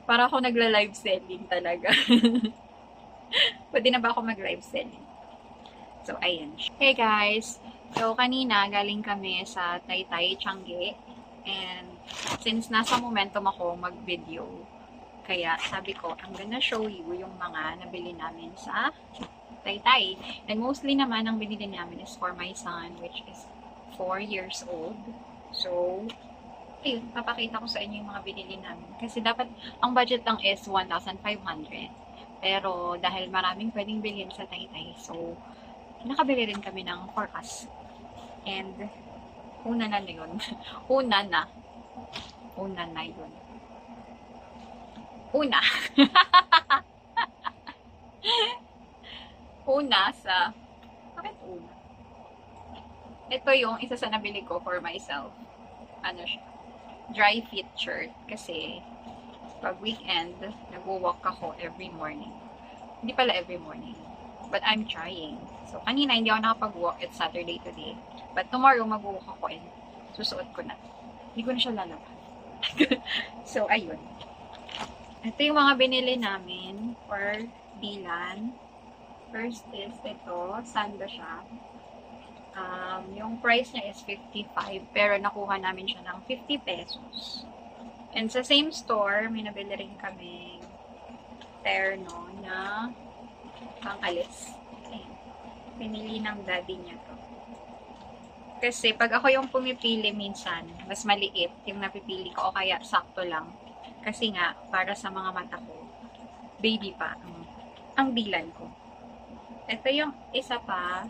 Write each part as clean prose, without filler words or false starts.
Para ako nagla-live selling talaga. Pwede na ba ako mag-live selling? So, ayan. Hey guys! So, kanina galing kami sa Taytay, Changi. And since nasa momentum ako mag-video, kaya sabi ko, I'm gonna show you yung mga nabili namin sa Taytay. And mostly naman ang binili namin is for my son, which is 4 years old. So, ayun, papakita ko sa inyo yung mga binili namin. Kasi dapat, ang budget lang is 1,500. Pero dahil maraming pwedeng bilhin sa Taytay, so nakabili rin kami ng for us. And una na yun. Una na yun. Una sa... Bakit una? Ito yung isa sa nabili ko for myself. Ano siya? Dry fit shirt. Kasi pag weekend, nag-walk ako every morning. Hindi pala every morning. But I'm trying. So, kanina hindi ako nakapag-walk. It's Saturday today. But tomorrow, mag-walk ako and susuot ko na. Hindi ko na siya lalabas. So, ayun. Ito yung mga binili namin for Dylan. First is ito. Sando siya. Yung price niya is 55. Pero nakuha namin siya ng 50 pesos. And sa same store, may nabili rin kami terno na pang-alis. Ayan. Pinili ng daddy niya to. Kasi pag ako yung pumipili minsan, mas maliit yung napipili ko o kaya sakto lang. Kasi nga, para sa mga mata ko, baby pa ang Dylan ko. Ito yung isa pa.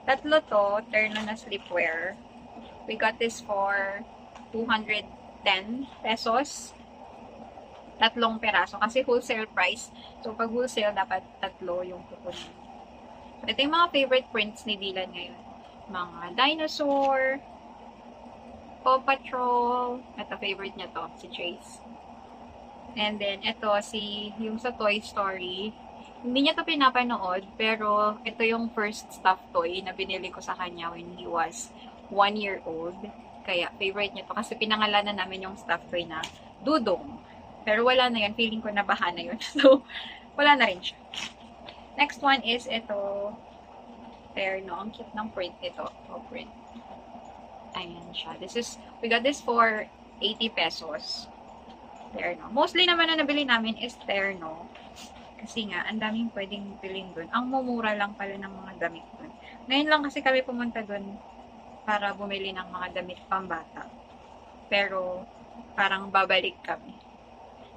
Tatlo to, terno na sleepwear. We got this for 210 pesos. Tatlong peraso. Kasi wholesale price. So, pag wholesale, dapat tatlo yung kukunin. So, ito yung mga favorite prints ni Dylan ngayon. Mga dinosaur, Paw Patrol. Ito, favorite niya to, si Chase. And then, ito, yung sa Toy Story. Hindi niya to pinapanood, pero ito yung first stuffed toy na binili ko sa kanya when he was 1 year old. Kaya, favorite niya to. Kasi pinangalanan namin yung stuffed toy na Dudong. Pero wala na yun. Feeling ko nabaha na yun. So, wala na rin siya. Next one is ito. Terno. Ang cute ng print ito. Oh, print. Ayan siya. We got this for 80 pesos. Terno. Mostly naman na nabili namin is terno. Kasi nga, ang daming pwedeng bilhin dun. Ang mumura lang pala ng mga damit dun. Ngayon lang kasi kami pumunta dun para bumili ng mga damit pambata. Pero, parang babalik kami.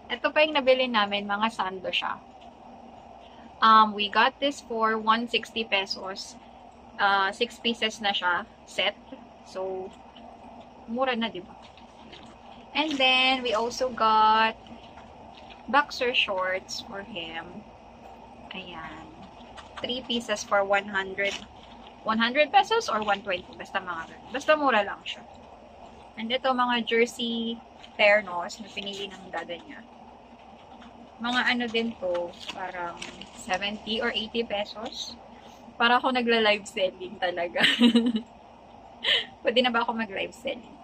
Ito pa yung nabili namin, mga sando siya. We got this for 160 pesos. 6 pieces na siya, set. So, mura na, diba? And then, we also got boxer shorts for him. Ayan. 3 pieces for 100 pesos or 120. Basta mura lang siya. And ito, mga jersey ternos na pinili ng dada niya. Mga ano din to, parang 70 or 80 pesos. Para ako nagla-live selling talaga. Pwede na ba ako mag-live selling?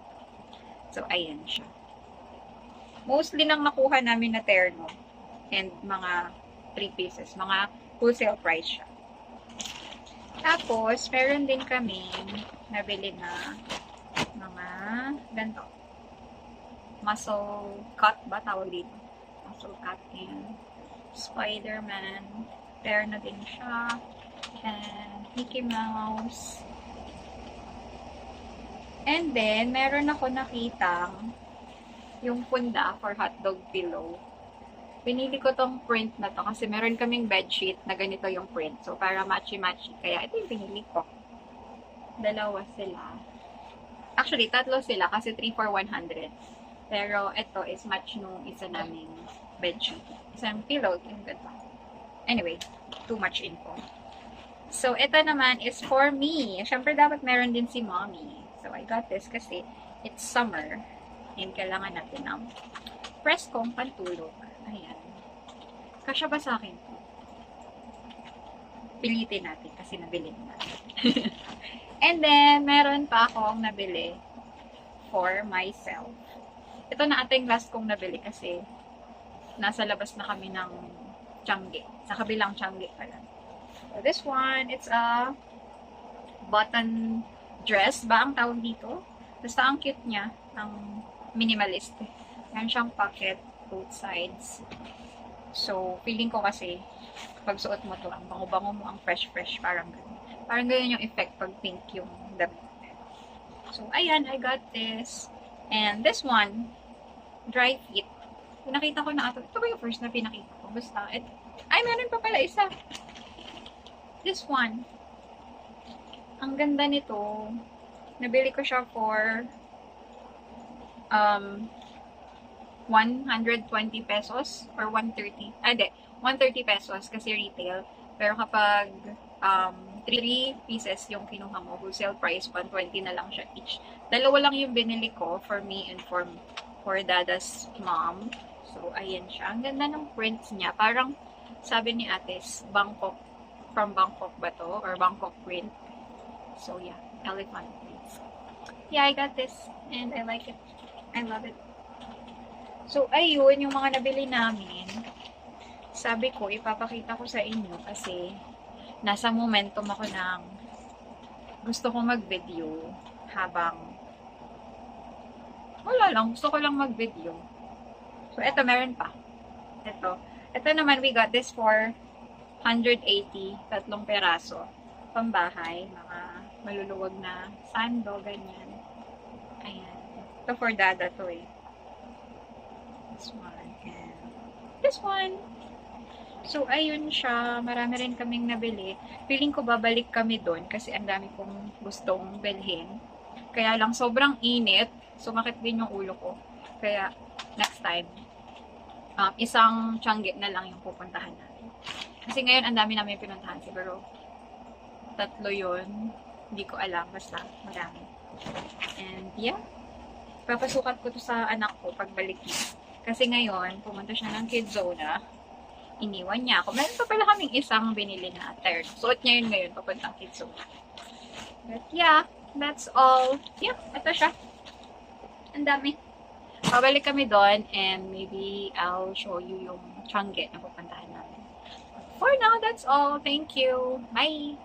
So, ayan siya. Mostly nang nakuha namin na terno and mga 3 pieces. Mga wholesale price siya. Tapos, meron din kami nabili na mga ganito. Muscle cut ba tawag dito? Muscle cut and Spider-Man. Terno din siya. And Mickey Mouse. And then, meron ako nakitang yung punda for hotdog pillow. Pinili ko tong print na to kasi meron kaming bedsheet na ganito yung print. So, para matchy-matchy. Kaya ito yung pinili ko. Dalawa sila. Actually, tatlo sila kasi 3 for 100. Pero ito is match nung isa naming bedsheet. Isang pillow. Yung ganda. Anyway, too much info. So, ito naman is for me. Siyempre, dapat meron din si mommy. So, I got this kasi it's summer. And kailangan natin ng preskong pantulog. Ayan. Kasya ba sa akin to? Pilitin natin kasi nabili natin. And then, meron pa akong nabili for myself. Ito na ata yung last kong nabili kasi nasa labas na kami ng Changi. Sa kabilang Changi pala. So, this one, it's a button dress ba ang tawag dito? Basta ang cute niya. Ang minimalist. Meron siyang pocket, both sides. So, feeling ko kasi, pag suot mo to, ang bango-bango mo, ang fresh-fresh, parang ganun. Parang ganun yung effect pag pink yung damit. So, ayan, I got this. And this one, dry fit. Pinakita ko na ito. Ito ba yung first na pinakita ko? Basta, ay, meron pa pala isa. This one. Ang ganda nito. Nabili ko siya for 120 pesos or 130. Hindi, 130 pesos kasi retail. Pero kapag 3 pieces yung kinuha mo, wholesale price, 120 na lang siya each. Dalawa lang yung binili ko for me and for Dada's mom. So, ayan siya. Ang ganda ng prints niya. Parang, sabi ni Ates, Bangkok, from Bangkok ba to? Or Bangkok print. So, yeah. Elephant prints. Yeah, I got this. And I like it. I love it. So, ayun, yung mga nabili namin. Sabi ko, ipapakita ko sa inyo kasi nasa momentum ako ng gusto ko mag-video habang wala lang, gusto ko lang mag-video. So, eto, meron pa. Ito naman, we got this for 180, 3 peraso. Pambahay, mga maluluwag na sando, ganyan. Ayan. Ito for Dada to eh. This one, and this one. So, ayun siya. Marami rin kaming nabili. Feeling ko babalik kami doon kasi ang dami kong gustong bilhin. Kaya lang, sobrang init. Sumakit din yung ulo ko. Kaya, next time, isang Changi na lang yung pupuntahan namin. Kasi ngayon, ang dami namin pinuntahan. Siguro, 3 yun. Hindi ko alam. Basta, marami. And, yeah. Papasukat ko to sa anak ko pagbalik niya. Kasi ngayon, pumunta siya ng Kidzona. Iniwan niya ako. Meron pa pala kaming isang binili na third. Suot niya yun ngayon, papuntang Kidzona. But yeah, that's all. Yeah, ito siya. Ang dami. Pabalik kami doon and maybe I'll show you yung Changi na pupuntahan namin. For now, that's all. Thank you. Bye!